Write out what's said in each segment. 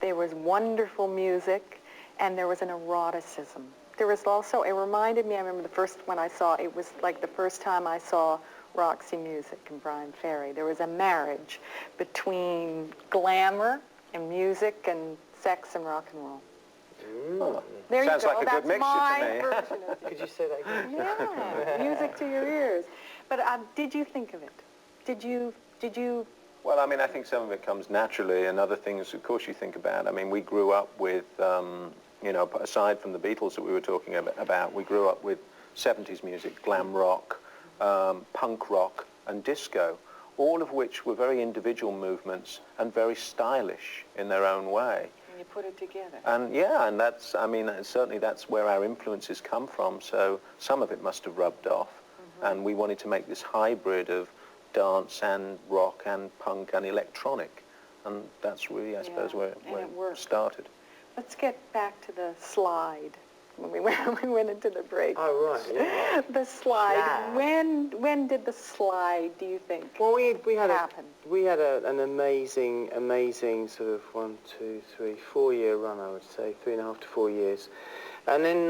there was wonderful music, and there was an eroticism. There was also, it reminded me, I remember the first one I saw, it was like the first time I saw Roxy Music and Brian Ferry. There was a marriage between glamour and music and sex and rock and roll. Oh, there sounds you go. like a That's good mixture my to me. version of it. Could you say that again? Yeah, music to your ears. But did you think of it? Did you? Well, I mean, I think some of it comes naturally, and other things, of course, you think about. I mean, we grew up with, you know, aside from the Beatles that we were talking about, we grew up with 70s music, glam rock, punk rock, and disco, all of which were very individual movements and very stylish in their own way. And you put it together. And yeah, and that's, I mean, certainly that's where our influences come from, so some of it must have rubbed off. And we wanted to make this hybrid of dance and rock and punk and electronic. And that's really, I suppose, where it started. Let's get back to the slide. When we went into the break. Oh, right, yeah. The slide. When did the slide, do you think, well, we had happen? We had an amazing sort of 1, 2, 3, 4-year run, I would say, 3.5 to 4 years. And then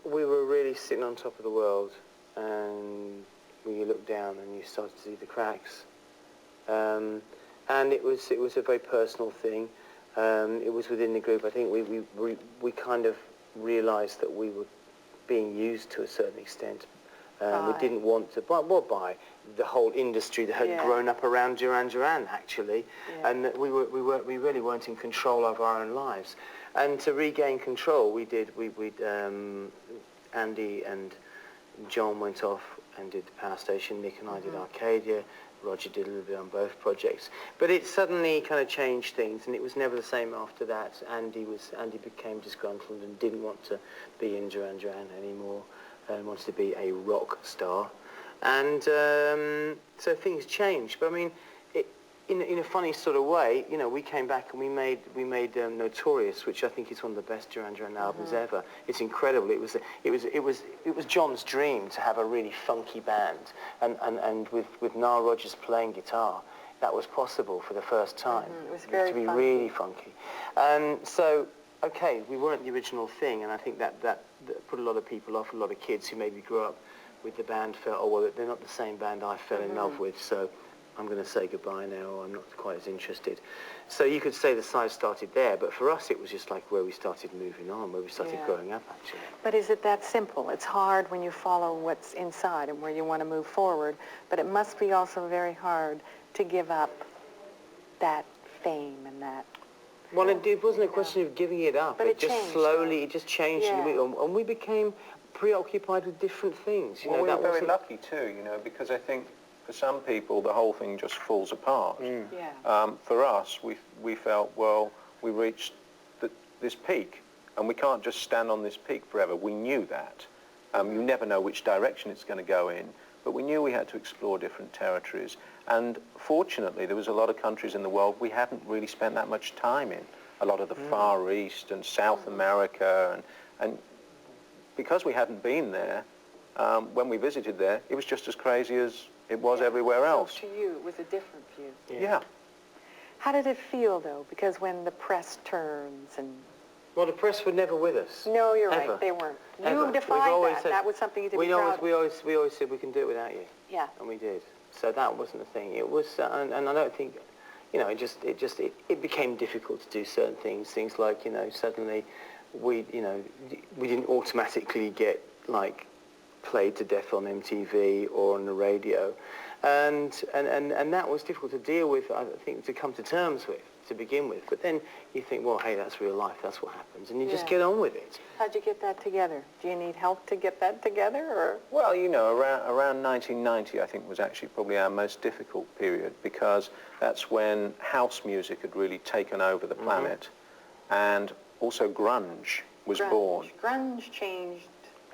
we were really sitting on top of the world, and when you look down and you start to see the cracks. And it was a very personal thing. It was within the group. I think we kind of realised that we were being used to a certain extent. We didn't want to, by the whole industry that had grown up around Duran Duran, actually, and that we really weren't in control of our own lives. And to regain control, Andy and John went off and did the Power Station. Nick and I did Arcadia. Roger did a little bit on both projects, but it suddenly kind of changed things, and it was never the same after that. Andy became disgruntled and didn't want to be in Duran Duran anymore, and wanted to be a rock star, and so things changed. But I mean, in a funny sort of way, you know, we came back and we made Notorious, which I think is one of the best Duran Duran albums ever. It's incredible. It was John's dream to have a really funky band, and with Nile Rodgers playing guitar, that was possible for the first time. It was very to be funky. really funky. So okay, we weren't the original thing, and I think that put a lot of people off. A lot of kids who maybe grew up with the band felt, oh well, they're not the same band I fell in love with, so I'm going to say goodbye now, or I'm not quite as interested. So you could say the side started there, but for us it was just like where we started moving on, where we started growing up, actually. But is it that simple? It's hard when you follow what's inside and where you want to move forward, but it must be also very hard to give up that fame and that... Well, it wasn't a question of giving it up. But it just changed, slowly, it just changed, and we became preoccupied with different things. You know, we were that very lucky too, you know, because I think for some people the whole thing just falls apart. For us, we felt, well, we reached this peak, and we can't just stand on this peak forever. We knew that. You never know which direction it's going to go in, but we knew we had to explore different territories. And fortunately, there was a lot of countries in the world we hadn't really spent that much time in. A lot of the Far East and South America, and because we hadn't been there, when we visited there, it was just as crazy as it was everywhere else. So to you, it was a different view. Yeah. How did it feel, though? Because when the press turns and... Well, the press were never with us. No, you're ever. right. They weren't. Ever. You defined that. Said, that was something you did proud of. We always said we can do it without you. Yeah. And we did. So that wasn't the thing. It was, and I don't think, you know, it became difficult to do certain things. Things like, you know, suddenly we didn't automatically get like played to death on MTV or on the radio, and that was difficult to deal with. I think to come to terms with to begin with. But then you think, well, hey, that's real life. That's what happens, and you just get on with it. How'd you get that together? Do you need help to get that together, or? Well, you know, around 1990, I think, was actually probably our most difficult period, because that's when house music had really taken over the planet, and also grunge was born. Grunge changed.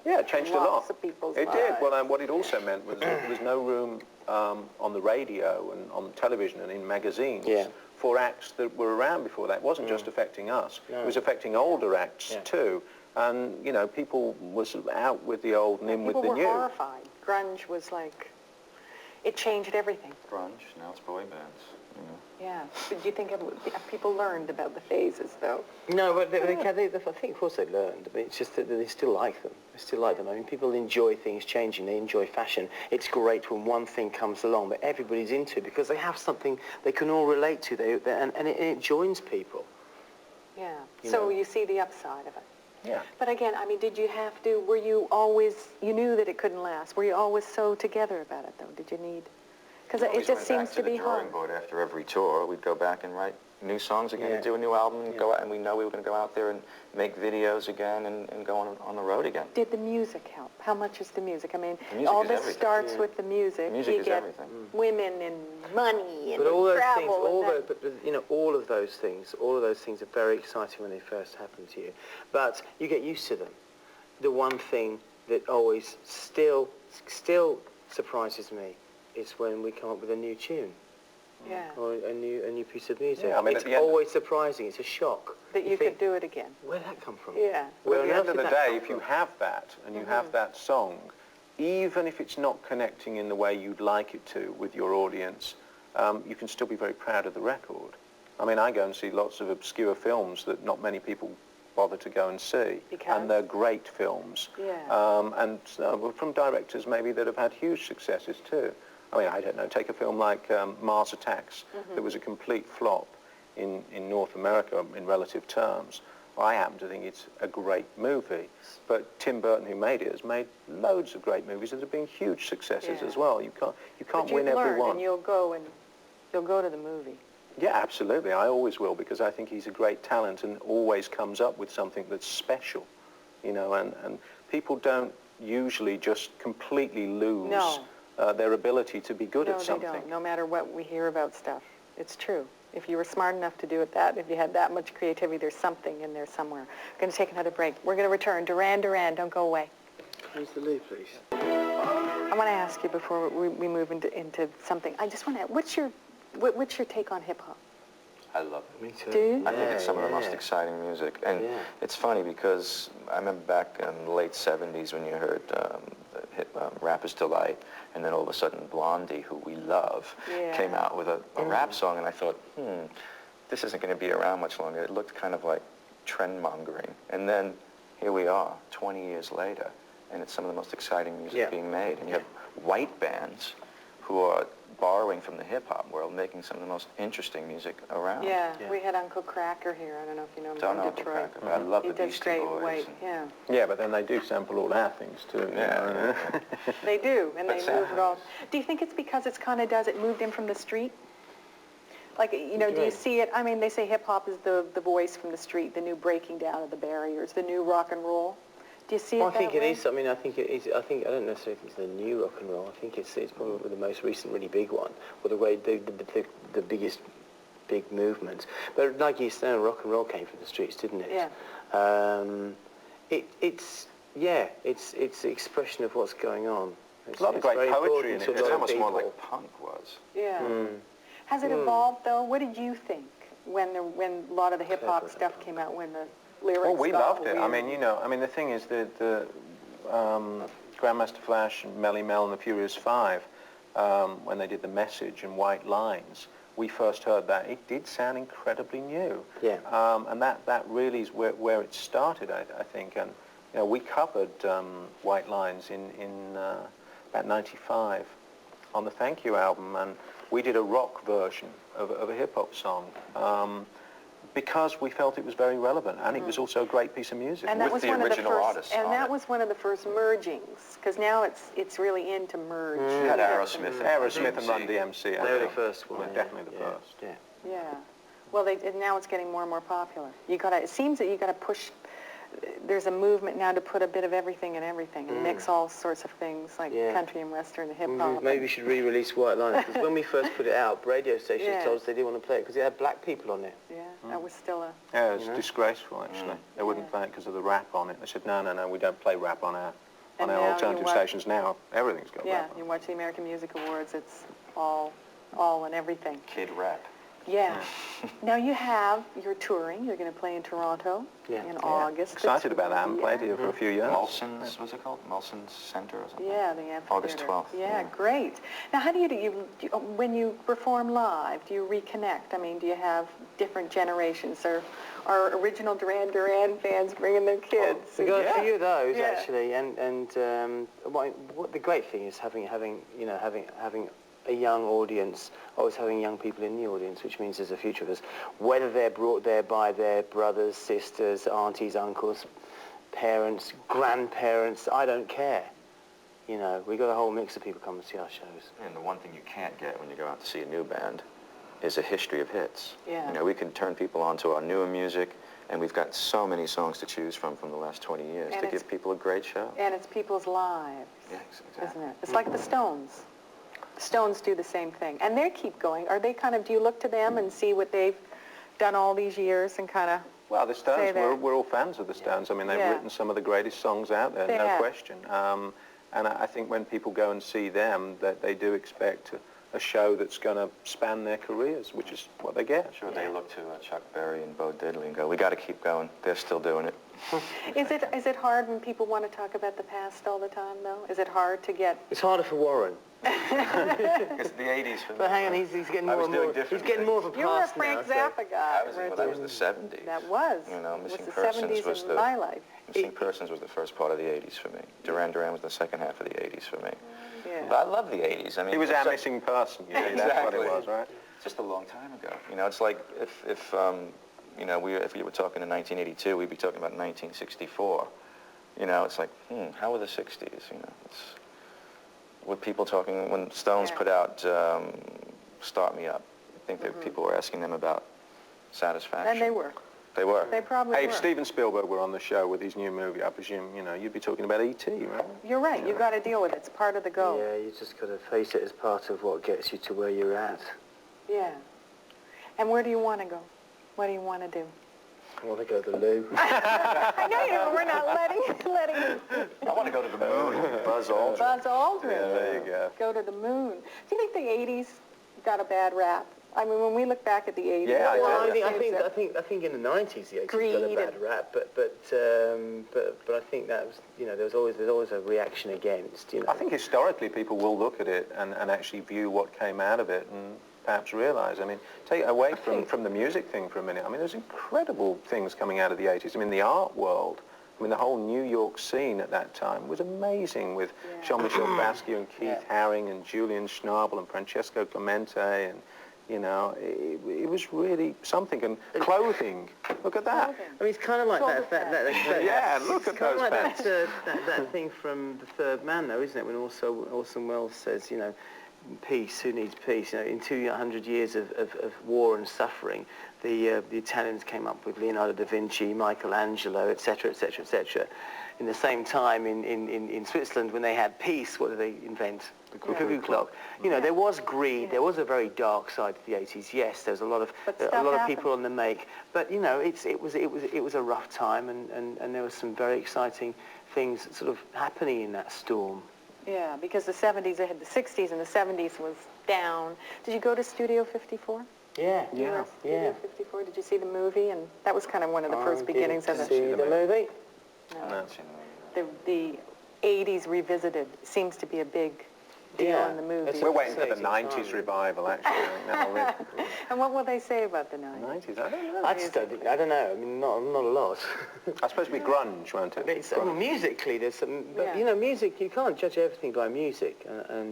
Yeah, it changed a lot. Lots of people's lives. It did. Well, and what it also meant was there was no room on the radio and on television and in magazines for acts that were around before that. It wasn't just affecting us. No. It was affecting older acts too. And, you know, people was out with the old and in with the new. People were horrified. Grunge was like, it changed everything. Grunge, now it's boy bands. Yeah. But do you think people learned about the phases, though? No, but I think, of course, they learned. I mean, it's just that they still like them. They still like them. I mean, people enjoy things changing. They enjoy fashion. It's great when one thing comes along that everybody's into because they have something they can all relate to. And it joins people. Yeah. You So know. you see the upside of it. Yeah. But again, I mean, did you have to, were you always, you knew that it couldn't last. Were you always so together about it, though? Did you need, because it just seems to be hard. We always went back to the drawing board after every tour. We'd go back and write new songs again, Yeah. do a new album, and go out, and we know we were going to go out there and make videos again and go on the road again. Did the music help? How much is the music? I mean, The music all is this everything. starts with the music. Music you is get everything. women and money and But all those things, travel. all of those things are very exciting when they first happen to you. But you get used to them. The one thing that always still surprises me is when we come up with a new tune. Yeah. Or a new piece of music. Yeah, I mean, it's at the end- always surprising. It's a shock. That you think, could do it again. where'd that come from? Yeah. Well, Where at on the earth end of did the that day, come if you from? have that and you have that song, even if it's not connecting in the way you'd like it to with your audience, you can still be very proud of the record. I mean, I go and see lots of obscure films that not many people bother to go and see, and they're great films. Yeah. And from directors maybe that have had huge successes too. I mean, I don't know, take a film like Mars Attacks that was a complete flop in North America in relative terms. I happen to think it's a great movie, but Tim Burton, who made it, has made loads of great movies that have been huge successes as well. You can't win every one. And you'll go to the movie. Yeah, absolutely. I always will, because I think he's a great talent and always comes up with something that's special, you know, and people don't usually just completely lose their ability to be good at something. No, they don't, no matter what we hear about stuff. It's true. If you were smart enough to do it if you had that much creativity, there's something in there somewhere. We're going to take another break. We're going to return. Duran Duran, don't go away. Who's the lead, please? I want to ask you before we move into something. I just want to, what's your take on hip-hop? I love it. Me too. Do you? I think it's some of the most exciting music. And it's funny because I remember back in the late 70s when you heard Rapper's Delight, and then all of a sudden Blondie, who we love, came out with a rap song, and I thought, this isn't going to be around much longer. It looked kind of like trend-mongering. And then here we are, 20 years later, and it's some of the most exciting music being made. And you have white bands who are borrowing from the hip-hop world, making some of the most interesting music around. Yeah, we had Uncle Cracker here. I don't know if you know him Don't know from Uncle Detroit. Cracker, but I love He the does Beastie great Boys. white, yeah. Yeah, but then they do sample all our things too. Yeah. They do, and But they move it all. Do you think it's because it moved in from the street? Like, you know, do you see it? I mean, they say hip-hop is the voice from the street, the new breaking down of the barriers, the new rock and roll. Do you see it I think that way? it is. I mean, I think it is. I don't necessarily think it's the new rock and roll. I think it's probably the most recent, really big one, or the biggest big movements. But like you said, rock and roll came from the streets, didn't it? Yeah. It's the expression of what's going on. A lot of great poetry in it. It's almost more like punk was. Yeah. Has it evolved, though? What did you think when a lot of the hip-hop stuff came out, when the lyrics Well, we got loved it. weird? I mean, you know, the thing is that the Grandmaster Flash and Melly Mel and the Furious Five, when they did The Message and White Lines, we first heard that. It did sound incredibly new. Yeah. And that really is where it started, I think. And, you know, we covered White Lines in about 95 on the Thank You album, and we did a rock version of a hip-hop song. Because we felt it was very relevant, and it was also a great piece of music. And that with was the one original of the first, artists and on that it. was one of the first mergings, because now it's really in to merge. You had Aerosmith And Run DMC. They were the first one. Well, definitely the first. Yeah. Yeah. Well, now it's getting more and more popular. It seems that you got to push. There's a movement now to put a bit of everything in everything and mix all sorts of things like country and western and hip hop. Maybe we should re-release White Lines, because when we first put it out, radio stations told us they didn't want to play it because it had black people on it. Yeah, that was still a. Yeah, it's disgraceful, actually. They wouldn't play it because of the rap on it. They said, no, we don't play rap on our And now you alternative watch- stations now. Everything's got Yeah, rap on you it. watch the American Music Awards, it's all and everything. Kid rap. Yeah. Now you're touring. You're going to play in Toronto in August. Excited about that. I haven't played here for a few years. Molson's, what's it called? Molson's Center or something? Yeah, the amphitheater. August 12th. Yeah, great. Now, how do you when you perform live, do you reconnect? I mean, do you have different generations? Or are original Duran Duran fans bringing their kids? We got a few of those actually, and what the great thing is having a young audience, always having young people in the audience, which means there's a future of us. Whether they're brought there by their brothers, sisters, aunties, uncles, parents, grandparents, I don't care. You know, we got a whole mix of people come and see our shows. And the one thing you can't get when you go out to see a new band is a history of hits. Yeah. You know, we can turn people on to our newer music, and we've got so many songs to choose from the last 20 years to give people a great show. And it's people's lives, Yes, exactly. isn't it? It's like the Stones. Stones do the same thing, and they keep going. Are they kind of, do you look to them and see what they've done all these years and kind of Well, the Stones, we're all fans of the Stones. I mean, they've written some of the greatest songs out there, no question. And I think when people go and see them, that they do expect a show that's going to span their careers, which is what they get. Sure, they look to Chuck Berry and Bo Diddley and go, we got to keep going. They're still doing it. Is it hard when people want to talk about the past all the time, though? Is it hard to get... It's harder for Warren. It's the 80s for me. But hang on, he's getting more and more. He's getting more of a past You were a Frank Zappa guy. That was the 70s. That was. You know, Missing Missing Persons Persons was in my life. Missing Persons was the first part of the 80s for me. Duran Duran was the second half of the 80s for me. Yeah. But I love the 80s. I mean, He was our missing person, you see, that's what it was, right? Just a long time ago. You know, it's like if you know, if we were talking in 1982, we'd be talking about 1964. You know, it's like, how were the 60s? You know, were people talking, when Stones put out Start Me Up, I think that people were asking them about Satisfaction. And they were. They were. They probably were. Hey, if Steven Spielberg were on the show with his new movie, I presume, you know, you'd be talking about E.T., right? You're right. You've got to deal with it. It's part of the go. Yeah, you just got to face it as part of what gets you to where you're at. Yeah. And where do you want to go? What do you want to do? I want to go to the loo. I know you know, we're not letting I want to go to the moon. Buzz Aldrin. Buzz Aldrin. Yeah, there you go. Go to the moon. Do you think the 80s got a bad rap? I mean, when we look back at the 80s... Yeah, Well, I I think in the 90s the 80s got a bad rap, but I think that was, you know, there's always a reaction against, you know. I think historically people will look at it and actually view what came out of it and perhaps realize, I mean, take it away from the music thing for a minute. I mean, there's incredible things coming out of the 80s. I mean, the art world, I mean, the whole New York scene at that time was amazing with Jean-Michel Basquiat and Keith Haring and Julian Schnabel and Francesco Clemente and, you know, it was really something. And clothing, look at that. I mean, it's kind of like that yeah, look at those like pants. that thing from The Third Man, though, isn't it? When Orson Welles says, you know, peace, who needs peace? You know, in 200 years of war and suffering, the Italians came up with Leonardo da Vinci, Michelangelo, etc., etc., etc. In the same time, in Switzerland, when they had peace, what did they invent? The cuckoo clock. You know, there was greed. There was a very dark side to the 80s. Yes, there was a lot of people on the make. But you know, it was a rough time, and there were some very exciting things sort of happening in that storm. Yeah, because the 70s, they had the 60s, and the 70s was down. Did you go to Studio 54? Yeah. Studio 54. Did you see the movie? And that was kind of one of the first beginnings of it. See the movie? No. The 80s revisited seems to be a big deal in the movie. We're waiting for the 90s revival, actually. And what will they say about the 90s? 90s, I don't know. I don't know. I mean, not a lot. That's supposed to be grunge, won't it? Well, musically, there's some... But, you know, music, you can't judge everything by music. I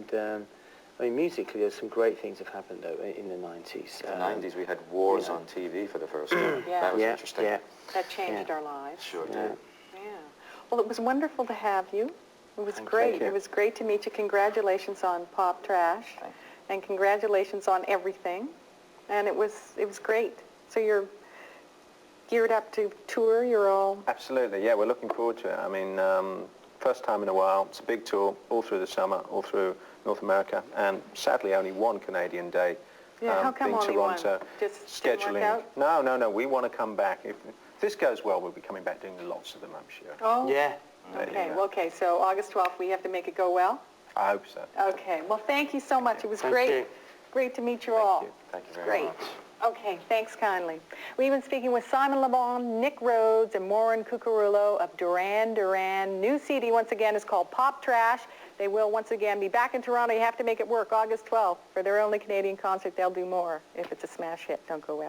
mean, musically, there's some great things have happened in the 90s. In the 90s, we had wars on TV for the first time. That was interesting. Yeah. That changed our lives. Sure did. Yeah. Well, it was wonderful to have you. It was great. It was great to meet you. Congratulations on Pop Trash. And congratulations on everything. And it was great. So you're geared up to tour? You're all... Absolutely, yeah, we're looking forward to it. I mean, first time in a while. It's a big tour, all through the summer, all through North America, and sadly only one Canadian date. Yeah, how come only Toronto. one? Just scheduling. Didn't work out? No, we want to come back. If this goes well, we'll be coming back doing lots of them, I'm sure. Oh? Yeah. Okay, well, okay, so August 12th, we have to make it go well? I hope so. Okay, well, thank you so much. It was Thank great. you. Great to meet you all. Thank you very much. Great. Okay, thanks kindly. We've been speaking with Simon Le Bon, Nick Rhodes, and Maureen Cucurullo of Duran Duran. New CD, once again, is called Pop Trash. They will, once again, be back in Toronto. You have to make it work August 12th. For their only Canadian concert, they'll do more. If it's a smash hit, don't go away.